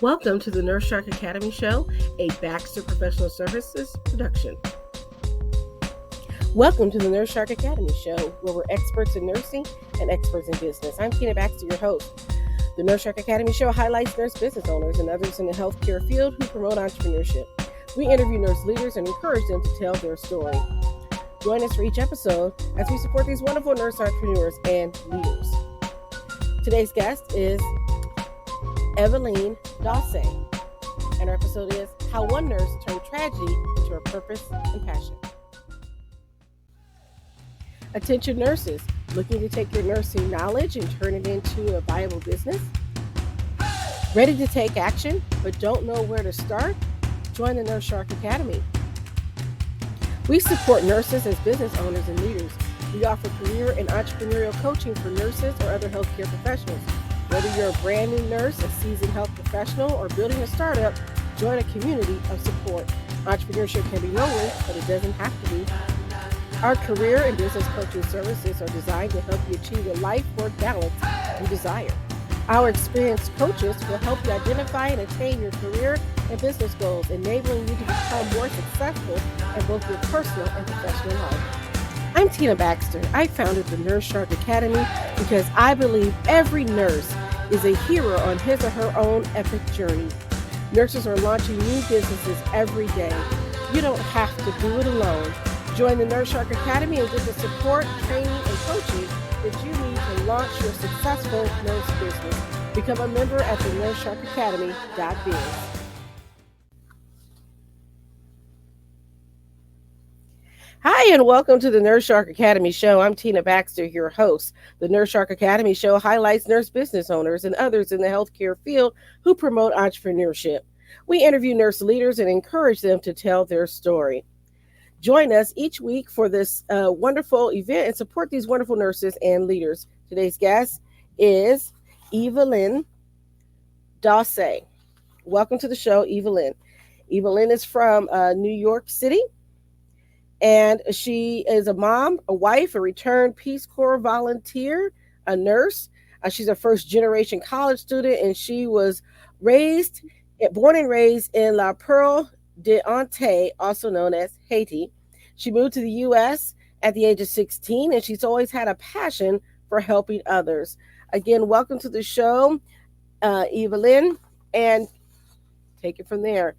Welcome to the Nurse Shark Academy Show, a Baxter Professional Services production. Welcome to the Nurse Shark Academy Show, where we're experts in nursing and experts in business. I'm Tina Baxter, your host. The Nurse Shark Academy Show highlights nurse business owners and others in the healthcare field who promote entrepreneurship. We interview nurse leaders and encourage them to tell their story. Join us for each episode as we support these wonderful nurse entrepreneurs and leaders. Today's guest is Yvaline Dorce, and our episode is How One Nurse Turned Tragedy into Her Purpose and Passion. Attention nurses, looking to take your nursing knowledge and turn it into a viable business? Ready to take action but don't know where to start? Join the Nurse Shark Academy. We support nurses as business owners and leaders. We offer career and entrepreneurial coaching for nurses or other healthcare professionals. Whether you're a brand new nurse, a seasoned health professional, or building a startup, join a community of support. Entrepreneurship can be lonely, but it doesn't have to be. Our career and business coaching services are designed to help you achieve the life-work balance you desire. Our experienced coaches will help you identify and attain your career and business goals, enabling you to become more successful in both your personal and professional life. I'm Tina Baxter. I founded the Nurse Shark Academy because I believe every nurse is a hero on his or her own epic journey. Nurses are launching new businesses every day. You don't have to do it alone. Join the Nurse Shark Academy and get the support, training, and coaching that you need to launch your successful nurse business. Become a member at the nursesharkacademy.biz. Hi, and welcome to the Nurse Shark Academy Show. I'm Tina Baxter, your host. The Nurse Shark Academy Show highlights nurse business owners and others in the healthcare field who promote entrepreneurship. We interview nurse leaders and encourage them to tell their story. Join us each week for this wonderful event and support these wonderful nurses and leaders. Today's guest is Yvaline Dorce. Welcome to the show, Yvaline. Yvaline is from New York City. And she is a mom, a wife, a returned Peace Corp volunteer, a nurse. She's a first-generation college student, and she was born and raised in La Perle de Antilles, also known as Haiti. She moved to the U.S. at the age of 16, and she's always had a passion for helping others. Again, welcome to the show, Yvaline, and take it from there.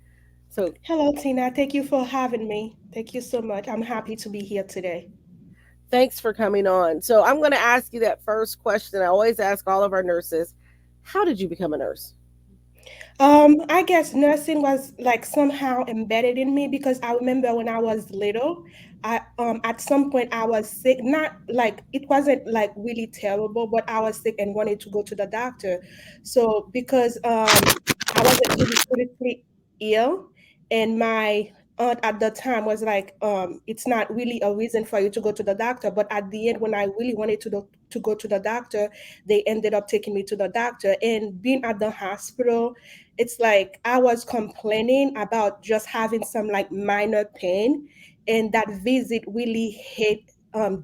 So, hello, Tina. Thank you for having me. Thank you so much. I'm happy to be here today. Thanks for coming on. So I'm going to ask you that first question. I always ask all of our nurses, how did you become a nurse? I guess nursing was like somehow embedded in me because I remember when I was little, I at some point I was sick. Not like it wasn't like really terrible, but I was sick and wanted to go to the doctor. So because I wasn't really critically ill, and my aunt at the time was like, it's not really a reason for you to go to the doctor. But at the end, when I really wanted to go to the doctor, they ended up taking me to the doctor. And being at the hospital, it's like I was complaining about just having some like minor pain, and that visit really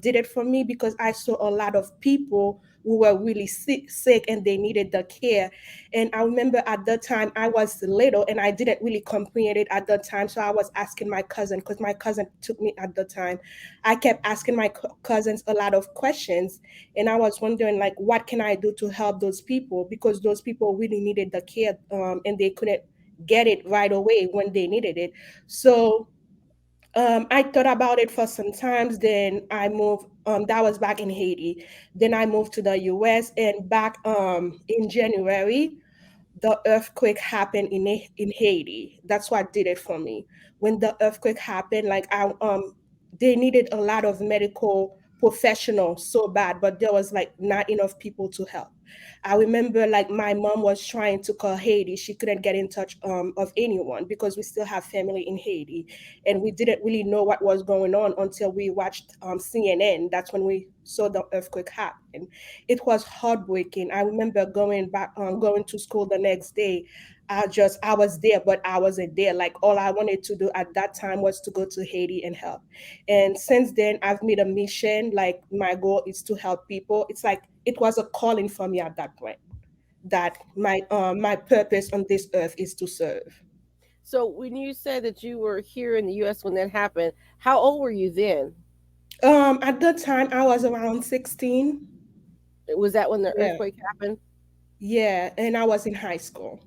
did it for me because I saw a lot of people who were really sick and they needed the care. And I remember at the time I was little and I didn't really comprehend it at the time. So I was asking my cousin, because my cousin took me at the time. I kept asking my cousins a lot of questions, and I was wondering like, what can I do to help those people, because those people really needed the care, and they couldn't get it right away when they needed it. So I thought about it for some times. Then I moved. That was back in Haiti. Then I moved to the U.S. and back in January, the earthquake happened in Haiti. That's what did it for me. When the earthquake happened, like they needed a lot of medical professionals so bad, but there was like not enough people to help. I remember like my mom was trying to call Haiti. She couldn't get in touch of anyone because we still have family in Haiti, and we didn't really know what was going on until we watched CNN. That's when we saw the earthquake happen. It was heartbreaking. I remember going to school the next day. I was there, but I wasn't there. Like all I wanted to do at that time was to go to Haiti and help. And since then, I've made a mission. Like my goal is to help people. It's like it was a calling for me at that point. that my purpose on this earth is to serve. So when you said that you were here in the US when that happened, how old were you then? At the time I was around 16. Was that when the Yeah. earthquake happened? Yeah, and I was in high school.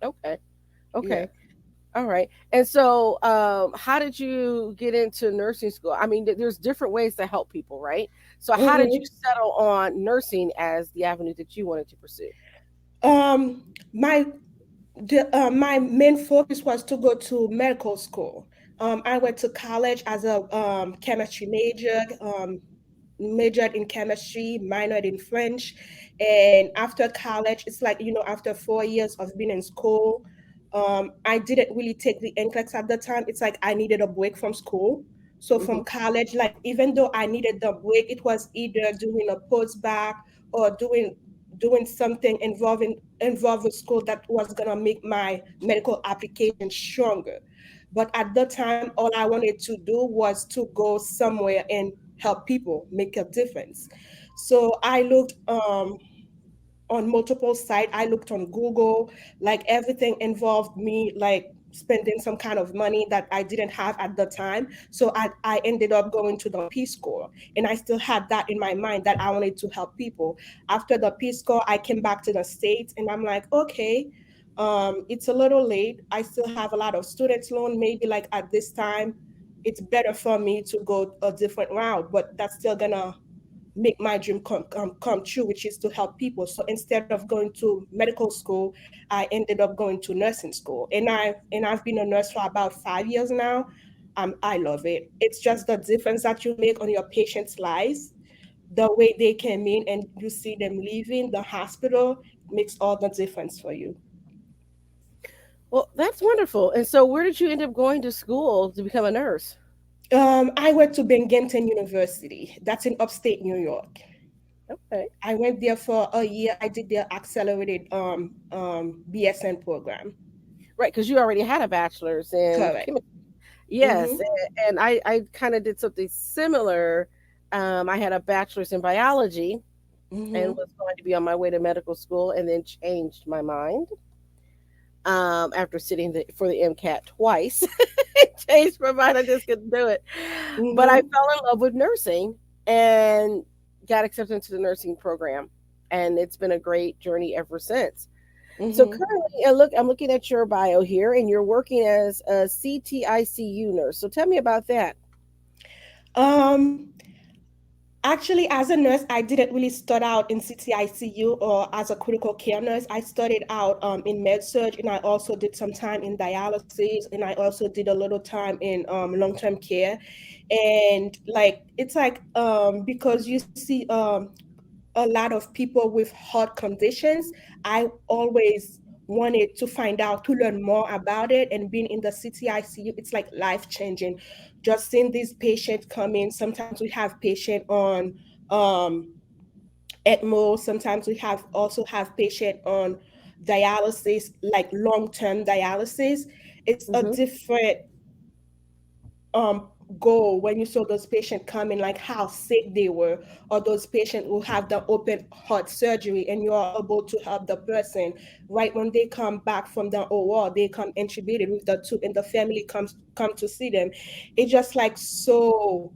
Okay. Yeah. Okay. All right. And so, how did you get into nursing school? I mean, there's different ways to help people, right? So, how did you Mm-hmm. settle on nursing as the avenue that you wanted to pursue? My my main focus was to go to medical school. I went to college as a chemistry major, majored in chemistry, minored in French. And after college, it's like, after 4 years of being in school, I didn't really take the NCLEX at the time. It's like I needed a break from school. So Hmm. from college, like even though I needed the break, it was either doing a postbac or doing something involved with school that was gonna make my medical application stronger. But at the time, all I wanted to do was to go somewhere and help people, make a difference. So I looked on multiple sites. I looked on Google, like everything involved me like spending some kind of money that I didn't have at the time. So I ended up going to the Peace Corps. And I still had that in my mind that I wanted to help people. After the Peace Corps, I came back to the States and I'm like, okay, it's a little late. I still have a lot of students loan. Maybe like at this time, it's better for me to go a different route, but that's still gonna make my dream come true, which is to help people. So instead of going to medical school, I ended up going to nursing school, and I've been a nurse for about 5 years now. I love it. It's just the difference that you make on your patients' lives, the way they came in and you see them leaving the hospital makes all the difference for you. Well, that's wonderful. And so, where did you end up going to school to become a nurse? I went to Binghamton University. That's in upstate New York. Okay. I went there for a year. I did their accelerated BSN program. Right, because you already had a bachelor's in Correct. chemistry. Yes, Mm-hmm. and I kind of did something similar. I had a bachelor's in biology and Mm-hmm. was going to be on my way to medical school, and then changed my mind after sitting for the MCAT twice. Changed my mind. I just couldn't do it. But I Mm-hmm. fell in love with nursing and got accepted into the nursing program. And it's been a great journey ever since. So Mm-hmm. currently, I'm looking at your bio here, and you're working as a CTICU nurse. So tell me about that. Um, Actually, as a nurse, I didn't really start out in CTICU or as a critical care nurse. I started out in med surg, and I also did some time in dialysis, and I also did a little time in long-term care. And like it's like because you see a lot of people with heart conditions, I always wanted to find out, to learn more about it. And being in the CTICU, it's like life changing. Just seeing these patients come in. Sometimes we have patient on um, ECMO. Sometimes we also have patient on dialysis, like long term dialysis. It's a Hmm. different um goal when you saw those patients coming, like how sick they were, or those patients who have the open heart surgery and you are able to help the person right when they come back from the OR, they come intubated with the tube and the family come to see them. It's just like so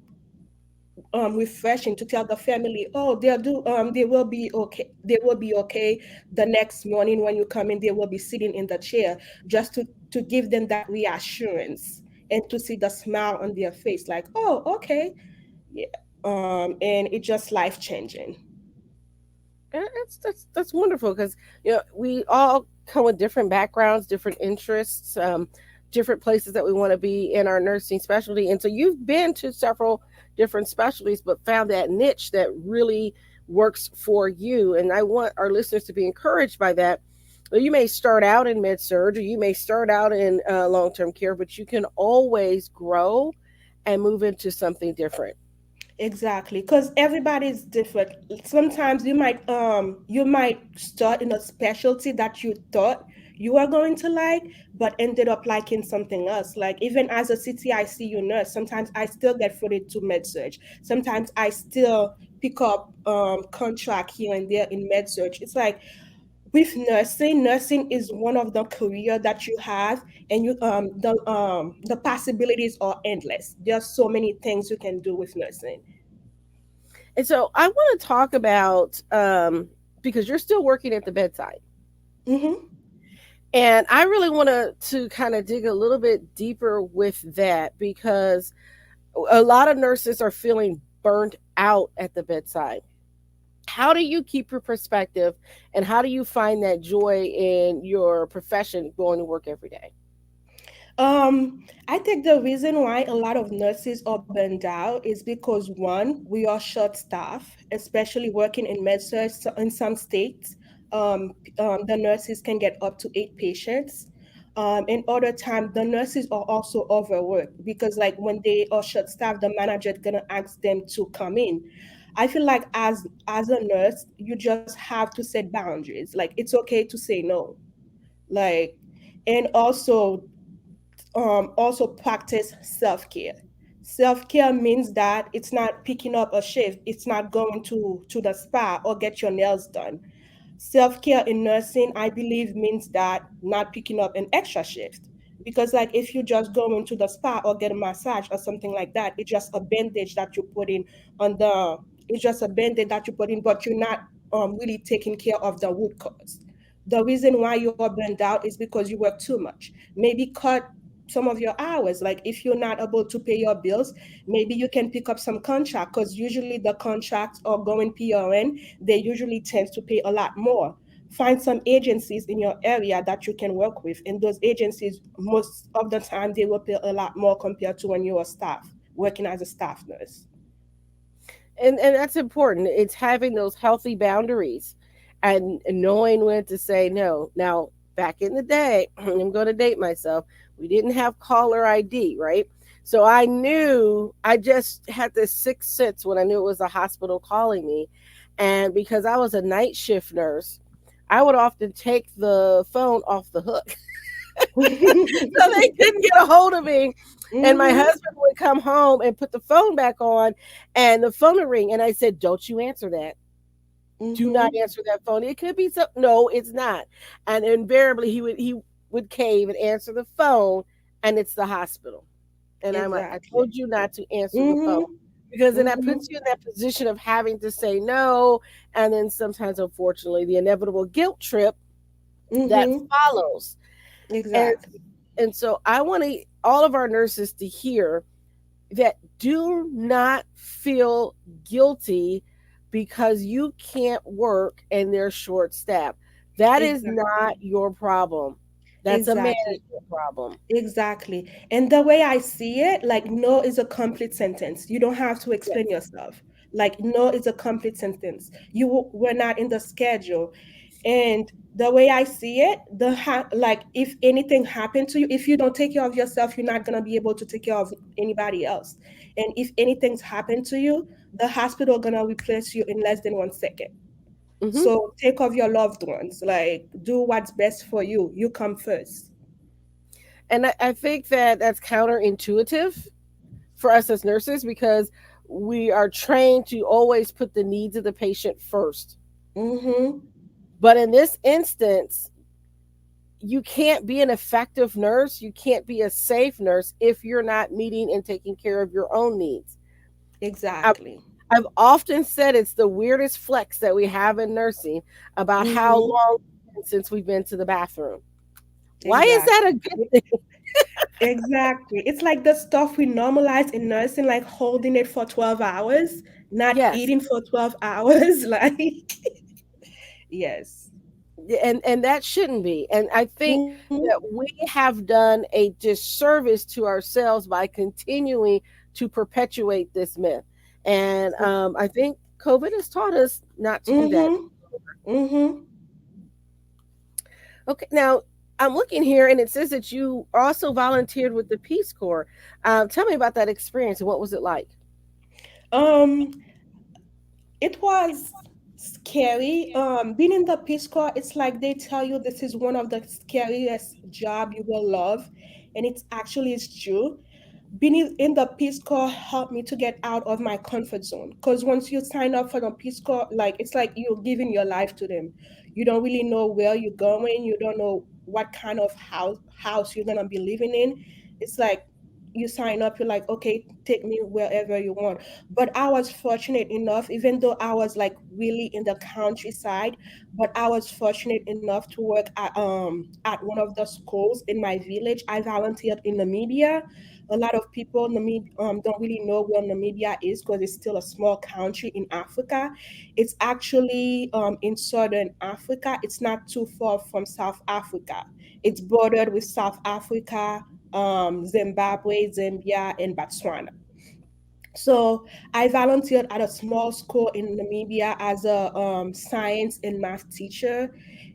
refreshing to tell the family, oh, they will be okay, they will be okay. The next morning when you come in, they will be sitting in the chair, just to give them that reassurance and to see the smile on their face, like, oh, okay. Yeah. And it's just life changing. That's wonderful because we all come with different backgrounds, different interests, different places that we want to be in our nursing specialty. And so you've been to several different specialties, but found that niche that really works for you. And I want our listeners to be encouraged by that. Well, you may start out in med surg, or you may start out in long term care, but you can always grow and move into something different. Exactly, because everybody's different. Sometimes you might start in a specialty that you thought you were going to like, but ended up liking something else. Like even as a CTICU nurse, sometimes I still get floated to med surg. Sometimes I still pick up contract here and there in med surg. It's like with nursing, nursing is one of the career that you have, and the possibilities are endless. There's so many things you can do with nursing. And so I want to talk about because you're still working at the bedside. Mm-hmm. And I really want to kind of dig a little bit deeper with that because a lot of nurses are feeling burnt out at the bedside. How do you keep your perspective and how do you find that joy in your profession going to work every day? I think the reason why a lot of nurses are burned out is because one, we are short staff, especially working in med surg in some states. The nurses can get up to 8 patients. In other time, the nurses are also overworked because, like, when they are short staffed, the manager is gonna ask them to come in. I feel like as a nurse, you just have to set boundaries. Like, it's okay to say no. Like, and also practice self-care. Self-care means that it's not picking up a shift, it's not going to the spa or get your nails done. Self-care in nursing, I believe, means that not picking up an extra shift, because like if you just go into the spa or get a massage or something like that, it's just a bandage that you put in on the it's just a bandage that you put in, but you're not really taking care of the root cause. The reason why you're burned out is because you work too much. Maybe cut some of your hours. Like if you're not able to pay your bills, maybe you can pick up some contract, because usually the contracts are going PRN. They usually tend to pay a lot more. Find some agencies in your area that you can work with, and those agencies most of the time they will pay a lot more compared to when you're a staff working as a staff nurse. And that's important. It's having those healthy boundaries and knowing when to say no. Now, back in the day, I'm going to date myself. We didn't have caller ID, right? So I knew I just had this sixth sense when I knew it was a hospital calling me. And because I was a night shift nurse, I would often take the phone off the hook so they couldn't get a hold of me. And my Mhm. husband would come home and put the phone back on, and the phone would ring. And I said, "Don't you answer that. Do not Mhm. answer that phone. It could be some. No, it's not." And invariably, he would cave and answer the phone, and it's the hospital. And I'm like, "I Exactly. told you not to answer the phone." Mhm. Because then that puts Mhm. you in that position of having to say no, and then sometimes, unfortunately, the inevitable guilt trip that Mhm. follows. And Exactly. and so I want all of our nurses to hear that do not feel guilty because you can't work and they're short staffed. That is Exactly. not your problem. That's a Exactly. management problem. Exactly. And the way I see it, like no is a complete sentence. You don't have to explain Yes. yourself. Like no is a complete sentence. Were not in the schedule. And the way I see it, like if anything happened to you, if you don't take care of yourself, you're not gonna be able to take care of anybody else. And if anything's happened to you, the hospital gonna replace you in less than 1 second. Hmm. So take of your loved ones. Like do what's best for you. You come first. And I think that that's counterintuitive for us as nurses because we are trained to always put the needs of the patient first. Mm-hmm. But in this instance, you can't be an effective nurse, you can't be a safe nurse if you're not meeting and taking care of your own needs. I've, Exactly. I've often said it's the weirdest flex that we have in nursing about how Mm-hmm. long it's been since we've been to the bathroom. Why is that a Exactly. good thing? Exactly. It's like the stuff we normalize in nursing, like holding it for 12 hours, not Yes. eating for 12 hours. Like, yes. And that shouldn't be. And I think Mm-hmm. that we have done a disservice to ourselves by continuing to perpetuate this myth. And I think COVID has taught us not to do that. Mm-hmm. Mm-hmm. Okay, now I'm looking here and it says that you also volunteered with the Peace Corps. Tell me about that experience and what was it like? Um, it was scary. Being in the Peace Corps, it's like they tell you this is one of the scariest job you will love, and it's actually is true. Being in the Peace Corps helped me to get out of my comfort zone. Because once you sign up for the Peace Corps, like it's like you're giving your life to them. You don't really know where you're going. You don't know what kind of house you're gonna be living in. It's like you sign up, you're like, okay, take me wherever you want. But I was fortunate enough, even though I was like really in the countryside, but I was fortunate enough to work at one of the schools in my village. I volunteered in Namibia. A lot of people don't really know where Namibia is because it's still a small country in Africa. It's actually in southern Africa. It's not too far from South Africa. It's bordered with South Africa, Zimbabwe, Zambia, and Botswana. So I volunteered at a small school in Namibia as a science and math teacher.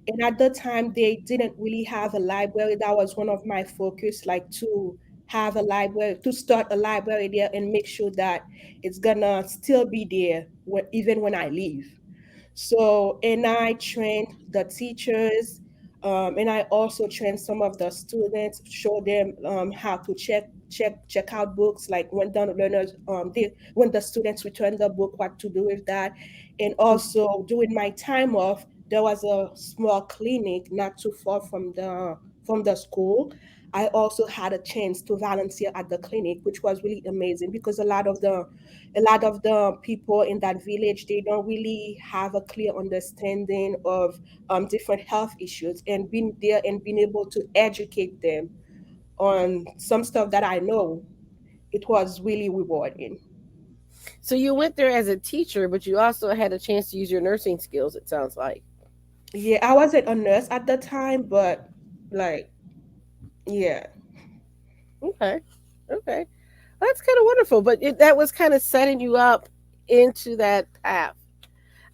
And at the time, they didn't really have a library. That was one of my focus, like to have a library, to start a library there and make sure that it's gonna still be there even when I leave. So, and I trained the teachers, and I also trained some of the students, show them how to check out books, like when the learners, when the students return the book, what to do with that. And also during my time off, there was a small clinic not too far from the school. I also had a chance to volunteer at the clinic, which was really amazing because a lot of the people in that village, they don't really have a clear understanding of different health issues, and being there and being able to educate them on some stuff that I know, it was really rewarding. So you went there as a teacher, but you also had a chance to use your nursing skills, it sounds like. Yeah, I wasn't a nurse at the time, but like, yeah. Okay. Okay. That's kind of wonderful. But that was kind of setting you up into that path.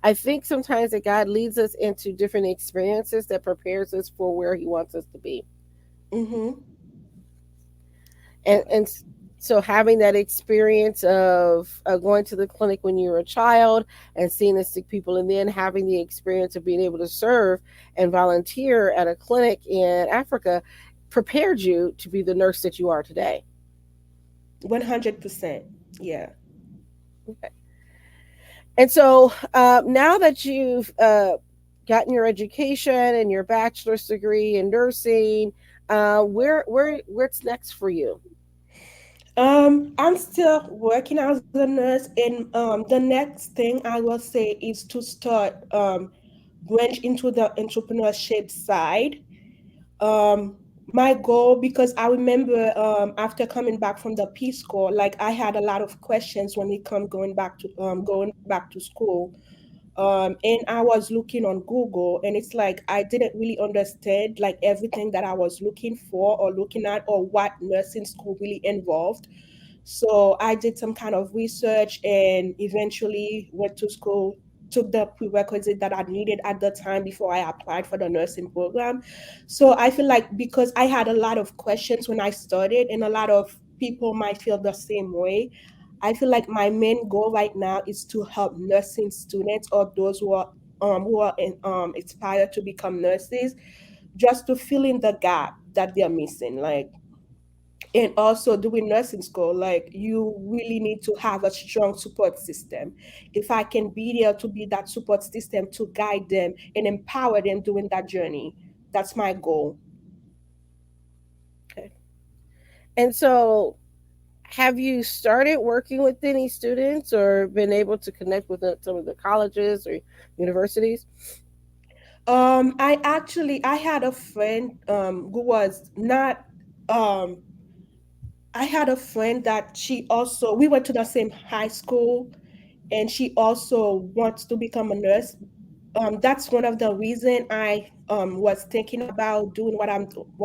I think sometimes that God leads us into different experiences that prepares us for where He wants us to be. Mm-hmm. And so having that experience of going to the clinic when you were a child and seeing the sick people, and then having the experience of being able to serve and volunteer at a clinic in Africa prepared you to be the nurse that you are today. 100%. Yeah. Okay. And so now that you've gotten your education and your bachelor's degree in nursing, what's next for you? I'm still working as a nurse, and the next thing I will say is to start branch into the entrepreneurship side. Um, my goal, because I remember after coming back from the Peace Corps, like I had a lot of questions when it come going back to school. And I was looking on Google, and it's like I didn't really understand like everything that I was looking for or looking at, or what nursing school really involved. So I did some kind of research and eventually went to school, took the prerequisite that I needed at the time before I applied for the nursing program. So I feel like because I had a lot of questions when I started, and a lot of people might feel the same way, I feel like my main goal right now is to help nursing students or those who are inspired to become nurses, just to fill in the gap that they're missing. Like, and also doing nursing school, like you really need to have a strong support system. If I can be there to be that support system to guide them and empower them during that journey, that's my goal. Okay. And so have you started working with any students or been able to connect with some of the colleges or universities? I had a friend who was not um I had a friend that she also, we went to the same high school, and she also wants to become a nurse. That's one of the reason I was thinking about doing what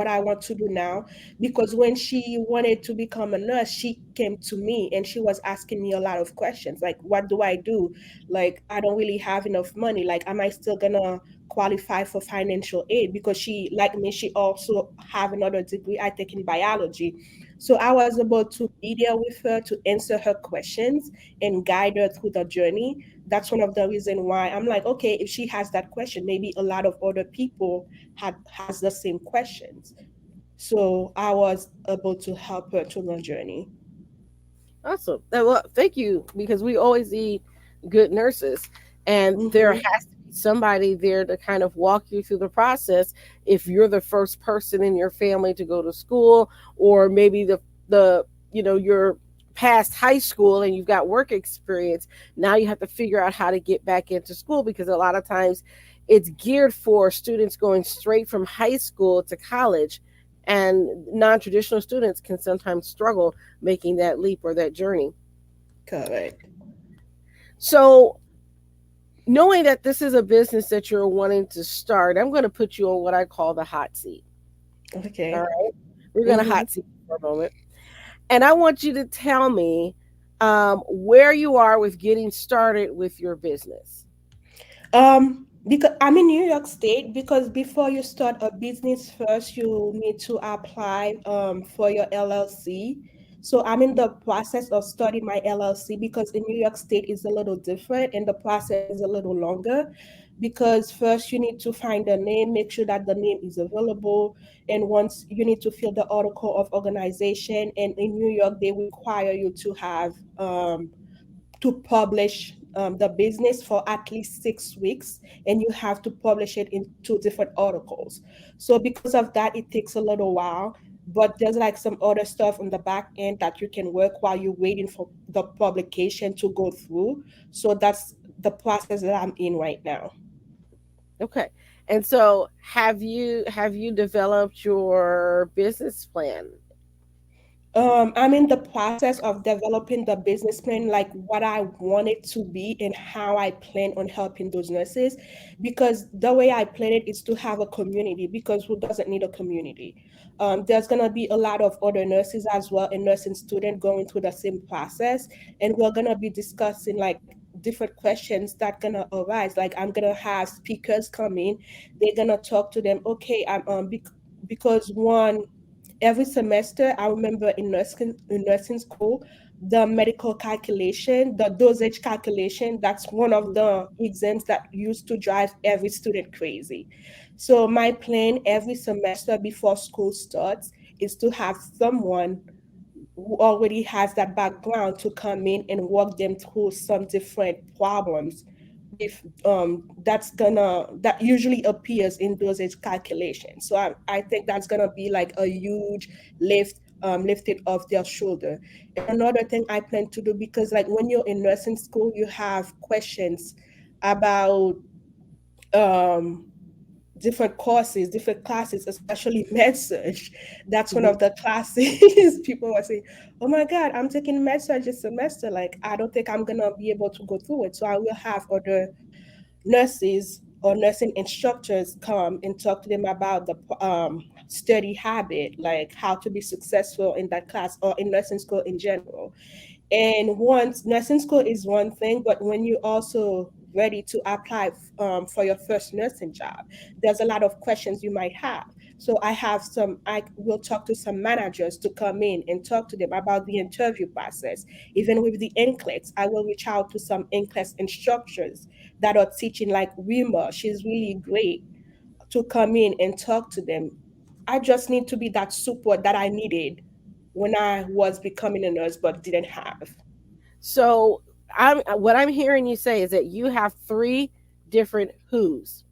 I want to do now, because when she wanted to become a nurse, she came to me and she was asking me a lot of questions, like what do I do? Like, I don't really have enough money. Like, am I still gonna qualify for financial aid? Because she, like me, she also have another degree, I think, in biology. So I was able to be there with her to answer her questions and guide her through the journey. That's one of the reason why I'm like, okay, if she has that question, maybe a lot of other people has the same questions. So I was able to help her through the journey. Awesome. Well, thank you, because we always need good nurses, and there Mm-hmm. has to be somebody there to kind of walk you through the process if you're the first person in your family to go to school, or maybe the you're past high school and you've got work experience. Now you have to figure out how to get back into school, because a lot of times it's geared for students going straight from high school to college, and non-traditional students can sometimes struggle making that leap or that journey. Correct. So, knowing that this is a business that you're wanting to start, I'm going to put you on what I call the hot seat. All Okay. right. We're going to Mm-hmm. hot seat for a moment. And I want you to tell me where you are with getting started with your business. Because I'm in New York State, because before you start a business, first you need to apply for your LLC. So I'm in the process of starting my LLC, because in New York State is a little different and the process is a little longer, because first you need to find a name, make sure that the name is available, and once you need to fill the article of organization, and in New York they require you to publish the business for at least 6 weeks, and you have to publish it in two different articles. So because of that, it takes a little while, but there's like some other stuff on the back end that you can work while you're waiting for the publication to go through. So that's the process that I'm in right now. Okay. And so have you developed your business plan? I'm in the process of developing the business plan, like what I want it to be and how I plan on helping those nurses. Because the way I plan it is to have a community, because who doesn't need a community? There's going to be a lot of other nurses as well, and nursing students going through the same process. And we're going to be discussing like different questions that going to arise. Like I'm going to have speakers come in, they're going to talk to them. Okay, because one, every semester, I remember in nursing school, the medical calculation, the dosage calculation, that's one of the exams that used to drive every student crazy. So my plan every semester before school starts is to have someone who already has that background to come in and walk them through some different problems with that usually appears in dosage calculation. So I think that's gonna be like a huge lifted off their shoulder. And another thing I plan to do, because like when you're in nursing school, you have questions about um different courses, different classes, especially med surg. That's one Mhm. of the classes people are saying, "Oh my God, I'm taking med surg this semester. Like, I don't think I'm gonna be able to go through it." So I will have other nurses or nursing instructors come and talk to them about the study habit, like how to be successful in that class or in nursing school in general. And once nursing school is one thing, but when you also ready to apply for your first nursing job, there's a lot of questions you might have. So I will talk to some managers to come in and talk to them about the interview process. Even with the NCLEX, I will reach out to some NCLEX instructors that are teaching, like Rima. She's really great, to come in and talk to them. I just need to be that support that I needed when I was becoming a nurse but didn't have. So, what I'm hearing you say is that you have three different who's,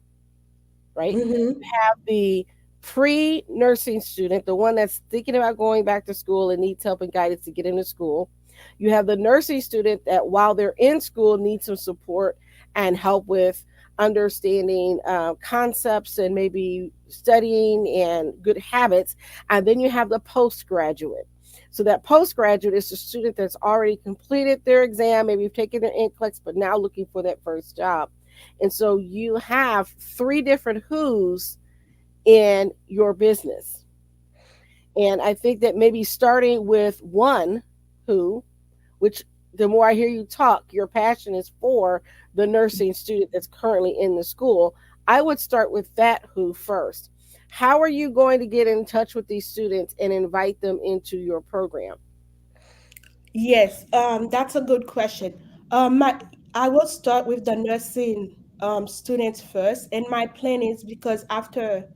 right? You Mm-hmm. have the pre nursing student, the one that's thinking about going back to school and needs help and guidance to get into school. You have the nursing student that, while they're in school, needs some support and help with understanding concepts and maybe studying and good habits. And then you have the postgraduate. So that postgraduate is the student that's already completed their exam, maybe you've taken their NCLEX, but now looking for that first job. And so you have three different who's in your business. And I think that maybe starting with one who, which the more I hear you talk, your passion is for the nursing student that's currently in the school. I would start with that who first. How are you going to get in touch with these students and invite them into your program? Yes, that's a good question. I will start with the nursing students first, and my plan is, because after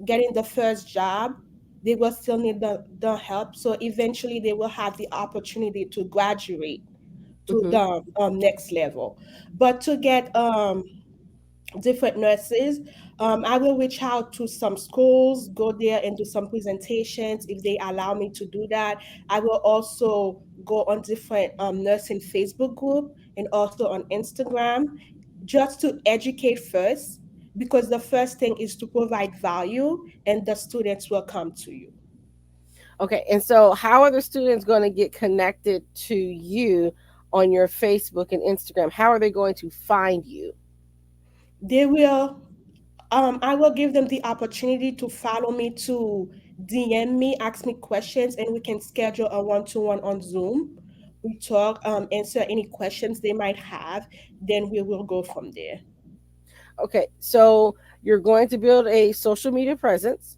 getting the first job, they will still need the help. So eventually, they will have the opportunity to graduate to Mm-hmm. the next level. But to get different nurses. I will reach out to some schools, go there and do some presentations if they allow me to do that. I will also go on different nursing Facebook group and also on Instagram just to educate first, because the first thing is to provide value and the students will come to you. Okay, and so how are the students going to get connected to you on your Facebook and Instagram? How are they going to find you? They will I will give them the opportunity to follow me, to DM me, ask me questions, and we can schedule a one-to-one on Zoom. We talk, answer any questions they might have, then we will go from there. Okay, so you're going to build a social media presence.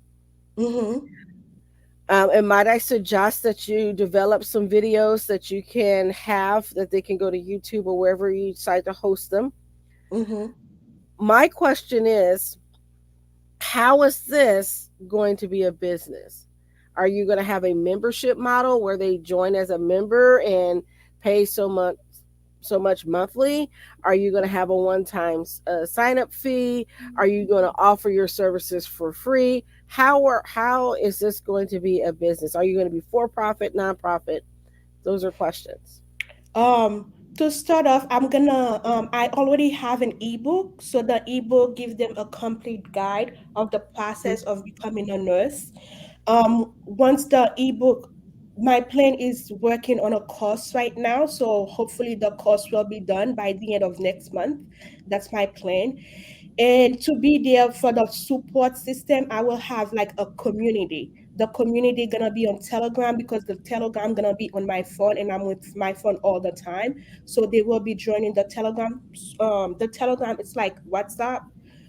Mm-hmm. And might I suggest that you develop some videos that you can have that they can go to YouTube or wherever you decide to host them? Mm-hmm. My question is, how is this going to be a business? Are you going to have a membership model where they join as a member and pay so much monthly? Are you going to have a one-time sign up fee? Are you going to offer your services for free? How is this going to be a business? Are you going to be for profit, nonprofit? Those are questions. To start off, I already have an ebook. So the ebook gives them a complete guide of the process of becoming a nurse. Once the ebook, my plan is working on a course right now. So hopefully the course will be done by the end of next month. That's my plan. And to be there for the support system, I will have like a community. The community gonna be on Telegram, because the Telegram gonna be on my phone and I'm with my phone all the time. So they will be joining the Telegram. The Telegram, it's like WhatsApp.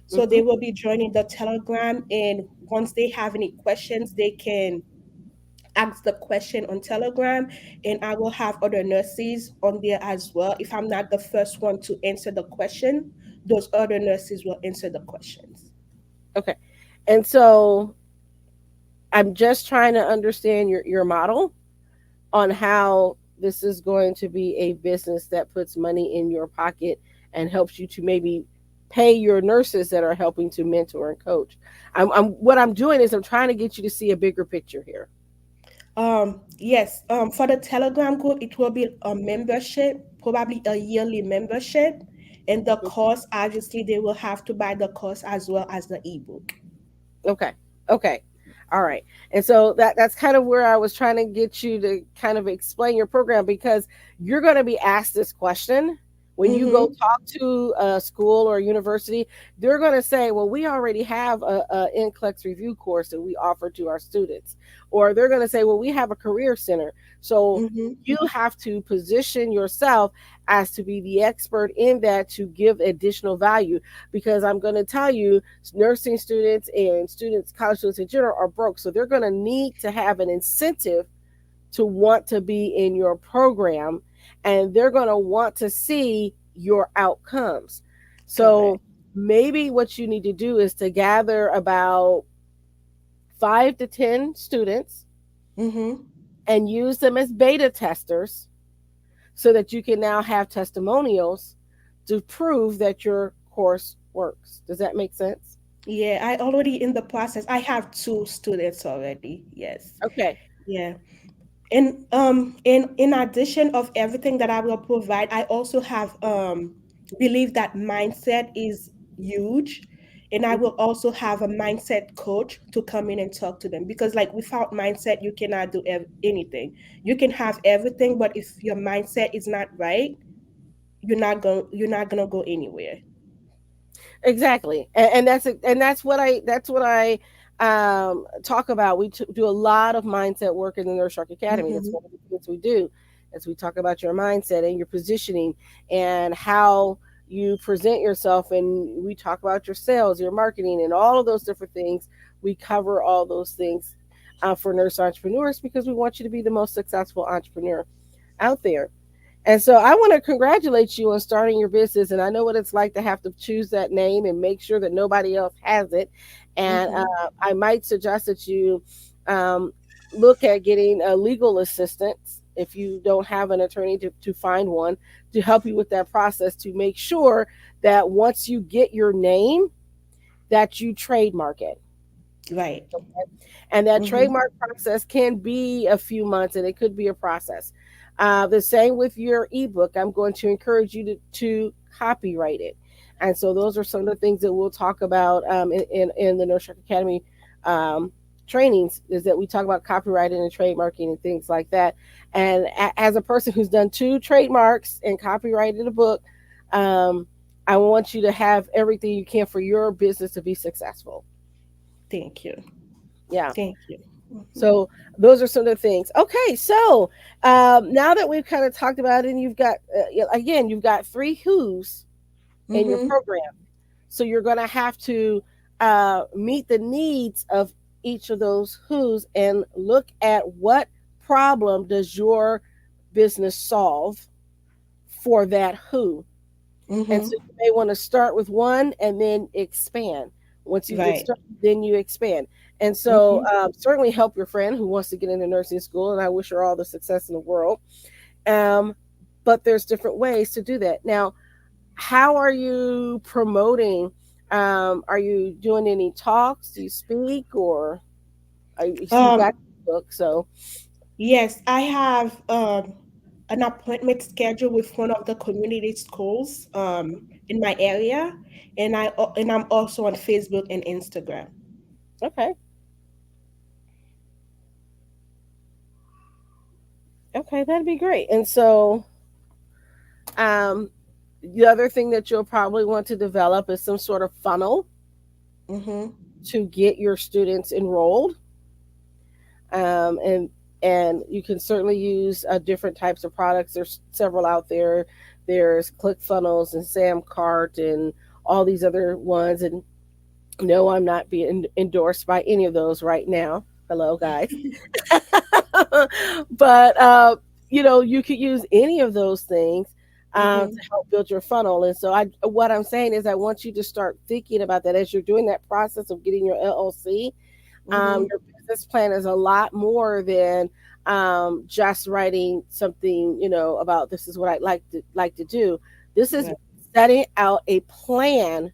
So Mm-hmm. they will be joining the Telegram, and once they have any questions, they can ask the question on Telegram, and I will have other nurses on there as well. If I'm not the first one to answer the question, those other nurses will answer the questions. Okay, and so I'm just trying to understand your model on how this is going to be a business that puts money in your pocket and helps you to maybe pay your nurses that are helping to mentor and coach. What I'm doing is I'm trying to get you to see a bigger picture here. Yes, for the Telegram group, it will be a membership, probably a yearly membership. And the course, obviously, they will have to buy the course as well as the ebook. Okay. Okay. All right. And so that's kind of where I was trying to get you to kind of explain your program, because you're going to be asked this question when you go Mm-hmm. talk to a school or a university. They're going to say, well, we already have a NCLEX review course that we offer to our students. Or they're going to say, well, we have a career center. So Mm-hmm. you have to position yourself as to be the expert in that to give additional value, because I'm going to tell you, nursing students and students, college students in general, are broke. So they're going to need to have an incentive to want to be in your program, and they're going to want to see your outcomes. So Correct. maybe what you need to do is to gather about 5 to 10 students Mm-hmm. and use them as beta testers so that you can now have testimonials to prove that your course works. Does that make sense? Yeah, I already in the process. I have two students already. Yes. Okay. Yeah. And in addition of everything that I will provide, I also have believe that mindset is huge. And I will also have a mindset coach to come in and talk to them, because like without mindset you cannot do anything. You can have everything, but if your mindset is not right, you're not gonna go anywhere. Exactly, and that's what I talk about. We do a lot of mindset work in the Nurse Shark Academy. That's Mm-hmm. one of the things we do, as we talk about your mindset and your positioning and how you present yourself, and we talk about your sales, your marketing, and all of those different things. We cover all those things for nurse entrepreneurs, because we want you to be the most successful entrepreneur out there. And so I want to congratulate you on starting your business. And I know what it's like to have to choose that name and make sure that nobody else has it. And Mm-hmm. I might suggest that you um, look at getting a legal assistance if you don't have an attorney, to find one to help you with that process, to make sure that once you get your name, that you trademark it. Right. And that Mm-hmm. trademark process can be a few months, and it could be a process. The same with your ebook. I'm going to encourage you to copyright it. And so those are some of the things that we'll talk about in the Nurse Shark Academy um, trainings, is that we talk about copywriting and trademarking and things like that. And as a person who's done 2 trademarks and copyrighted a book, um, I want you to have everything you can for your business to be successful. Thank you. Yeah. Thank you. Mm-hmm. So those are some of the things. Okay, so now that we've kind of talked about it, and you've got again, you've got 3 who's in your Mm-hmm. program, so you're going to have to meet the needs of each of those who's and look at what problem does your business solve for that who. And so Mm-hmm. you may want to start with one and then expand. Once you get Right. started, then you expand. And so Mm-hmm. certainly help your friend who wants to get into nursing school, and I wish her all the success in the world. Um, but there's different ways to do that. Now, how are you promoting? Are you doing any talks? Do you speak, or you see you've got Um, the book? So yes, I have an appointment scheduled with one of the community schools in my area, and I'm also on Facebook and Instagram. okay, okay, that'd be great. And so um, the other thing that you'll probably want to develop is some sort of funnel Mm-hmm. to get your students enrolled. Um, and and you can certainly use different types of products. There's several out there. There's ClickFunnels and Samcart and all these other ones. And no, I'm not being endorsed by any of those right now. Hello, guys. But you could use any of those things to Mm-hmm. help build your funnel. And so what I'm saying is, I want you to start thinking about that as you're doing that process of getting your LLC. Mm-hmm. Your business plan is a lot more than just writing something, about this is what I'd like to do. This is Right. setting out a plan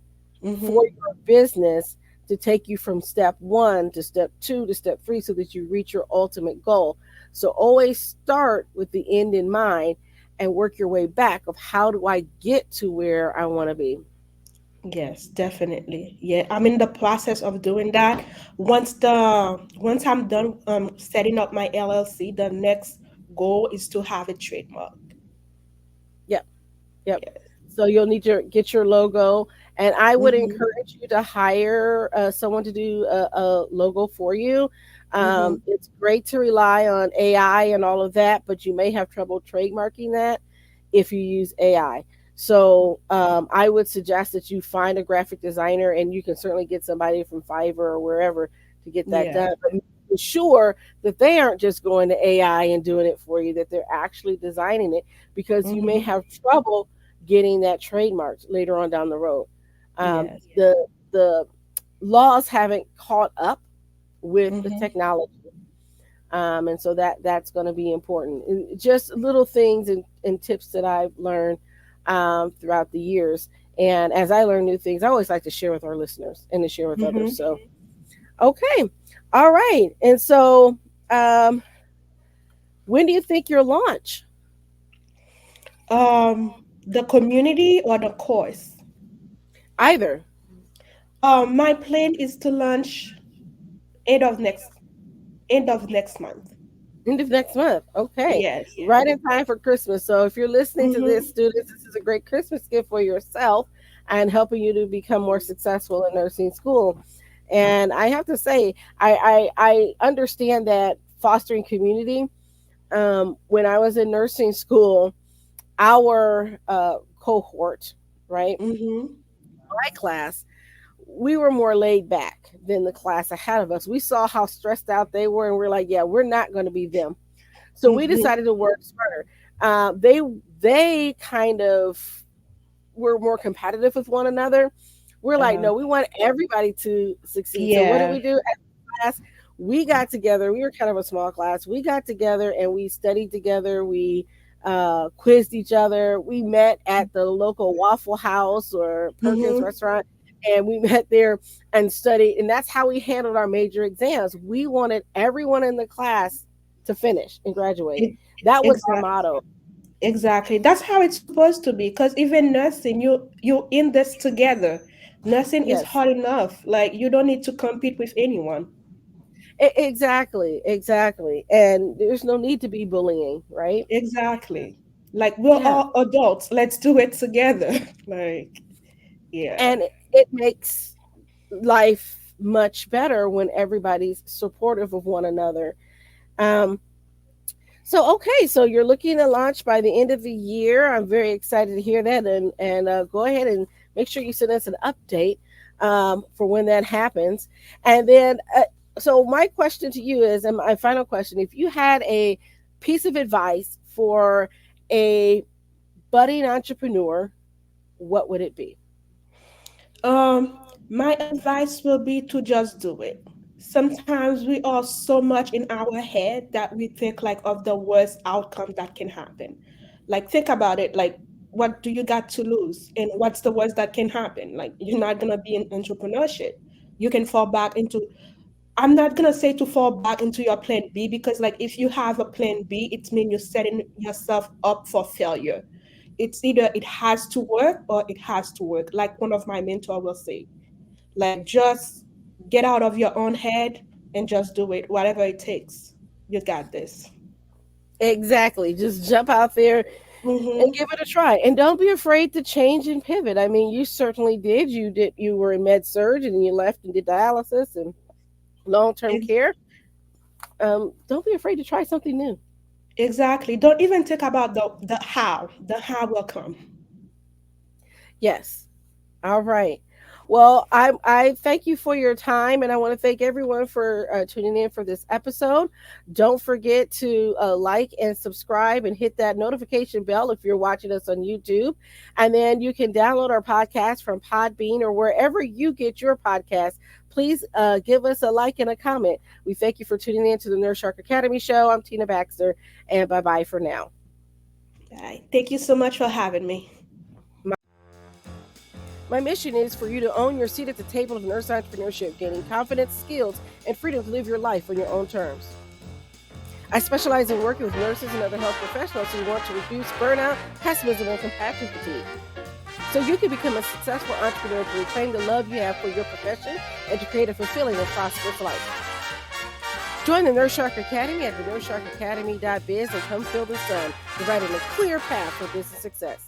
for Mm-hmm. your business to take you from step 1 to step 2 to step 3 so that you reach your ultimate goal. So always start with the end in mind and work your way back of how do I get to where I want to be. Yes, definitely. Yeah, I'm in the process of doing that. Once I'm done setting up my LLC, the next goal is to have it trademarked. Yep. Yep. Yes. So you'll need to get your logo, and I would Mm-hmm. encourage you to hire someone to do a logo for you. Mm-hmm. It's great to rely on AI and all of that, but you may have trouble trademarking that if you use AI. So I would suggest that you find a graphic designer, and you can certainly get somebody from Fiverr or wherever to get that Yeah. done. But make sure that they aren't just going to AI and doing it for you; that they're actually designing it, because you may Mm-hmm. have trouble getting that trademarked later on down the road. Yes. The laws haven't caught up with the Mm-hmm. technology, and so that's going to be important. And just little things and tips that I've learned throughout the years. And as I learn new things, I always like to share with our listeners and to share with others. Mm-hmm. So okay, all right. And so um, when do you think your launch? The community or the course? Either. My plan is to launch end of next end of next month. End of next month. Okay. Yes. Right in time for Christmas. So if you're listening to this, Mm-hmm. students, this is a great Christmas gift for yourself and helping you to become more successful in nursing school. And I have to say, I understand that fostering community. When I was in nursing school, our cohort, right, Mm-hmm. my class, we were more laid back than the class ahead of us. We saw how stressed out they were, and we're like, yeah, we're not going to be them. So we Mm-hmm. decided to work smarter. They kind of were more competitive with one another. We're like, Uh, no, we want everybody to succeed. So what did yeah. we do as a class? we got together. We were kind of a small class. We got together and we studied together. We quizzed each other. We met at the local Waffle House or Perkins Mm-hmm. restaurant, and we met there and studied. And that's how we handled our major exams. We wanted everyone in the class to finish and graduate. It, That was our exactly. motto. Exactly. That's how it's supposed to be. Because even nursing, you in this together. Nursing is Yes, hard enough. Like you don't need to compete with anyone. exactly, exactly. And there's no need to be bullying, right? Exactly. Like we're Yeah. all adults. Let's do it together. Like, yeah. And it makes life much better when everybody's supportive of one another. Um, so okay, so you're looking to launch by the end of the year. I'm very excited to hear that, and go ahead and make sure you send us an update for when that happens. And then, so my question to you is, and my final question: if you had a piece of advice for a budding entrepreneur, what would it be? My advice will be to just do it. Sometimes we are so much in our head that we think like of the worst outcome that can happen. Like think about it, like what do you got to lose and what's the worst that can happen? Like you're not gonna be in entrepreneurship. You can fall back into I'm not gonna say to fall back into your plan B because like if you have a plan B, it means you're setting yourself up for failure. It's either it has to work or it has to work. Like one of my mentor will say, like just get out of your own head and just do it, whatever it takes. You got this. Exactly. Just jump out there and Mm-hmm. give it a try. And don't be afraid to change and pivot. I mean, you certainly did. You were in med surge and you left and did dialysis and long term Ex- care. Don't be afraid to try something new. exactly. Don't even think about the how. The how will come. Yes. All right. Well, I thank you for your time, and I want to thank everyone for tuning in for this episode. Don't forget to like and subscribe and hit that notification bell if you're watching us on YouTube. And then you can download our podcast from Podbean or wherever you get your podcast. Please give us a like and a comment. We thank you for tuning in to the Nurse Shark Academy show. I'm Tina Baxter, and bye bye for now. Right. Thank you so much for having me. My mission is for you to own your seat at the table of nurse entrepreneurship, gaining confidence, skills, and freedom to live your life on your own terms. I specialize in working with nurses and other health professionals who want to reduce burnout, pessimism, and compassion fatigue. So you can become a successful entrepreneur to reclaim the love you have for your profession and to create a fulfilling and prosperous life. Join the Nurse Shark Academy at thenurseSharkAcademy.biz and come feel the sun, providing a clear path for business success.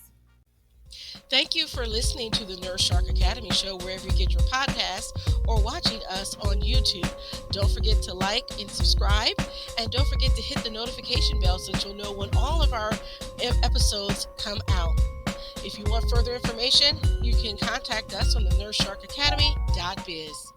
Thank you for listening to the Nurse Shark Academy show wherever you get your podcasts or watching us on YouTube. Don't forget to like and subscribe, and don't forget to hit the notification bell so that you'll know when all of our episodes come out. If you want further information, you can contact us on the NurseSharkAcademy.biz.